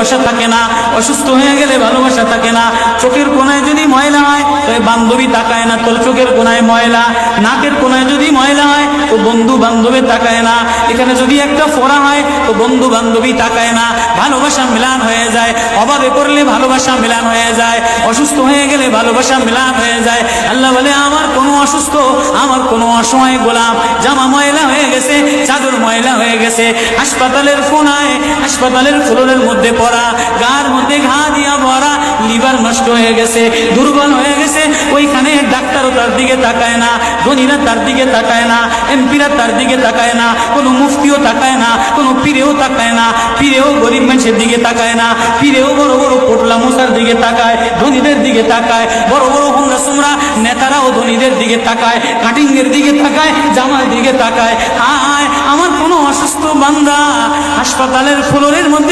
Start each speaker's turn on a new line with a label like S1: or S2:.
S1: ভালোবাসা থাকে না, অসুস্থ হয়ে গেলে ভালোবাসা থাকে না। চোখের কোনায় যদি ময়লা হয় তো বান্ধবী তাকায় না, তোর চোখের কোনায় ময়লা। নাকের কোনায় যদি ময়লা হয় তো বন্ধু বান্ধবী তাকায় না। এখানে যদি একটা ফোড়া হয় তো বন্ধু বান্ধবী তাকায় না। ভালোবাসা মিলান হয়ে যায়, অভাবে পড়লে ভালোবাসা মিলান হয়ে যায়, অসুস্থ হয়ে গেলে ভালোবাসা মিলান হয়ে যায়। আল্লাহ বলে আমার কোনো অসুস্থ, আমার কোনো অসহায় গোলাম জামা ময়লা হয়ে গেছে, চাদর ময়লা হয়ে গেছে, হাসপাতালের কোনায়, হাসপাতালের ফ্লোরের মধ্যে পড়া, গার মধ্যে ঘা দিয়া ভরা, লিভার নষ্ট হয়ে গেছে, দুর্বল হয়ে গেছে, ওইখানে ডাক্তারও তার দিকে তাকায় না, ধনীরা তার দিকে তাকায় না, এমপিরা তার দিকে তাকায় না, কোনো মুফতিও তাকায় না, কোনো পীরেও তাকায় না, পীরেও গরিব মানুষের দিকে তাকায় না, পীরেও বড় বড় পোটলা মশার দিকে তাকায়, ধনীদের দিকে তাকায়, বড় বড় হোমরা সুমরা নেতারাও ধনীদের দিকে তাকায়, কাটিংয়ের দিকে তাকায়, জামার দিকে তাকায়। হায় আমার কোনো অসুস্থ বান্দা হাসপাতালের ফ্লোরের মধ্যে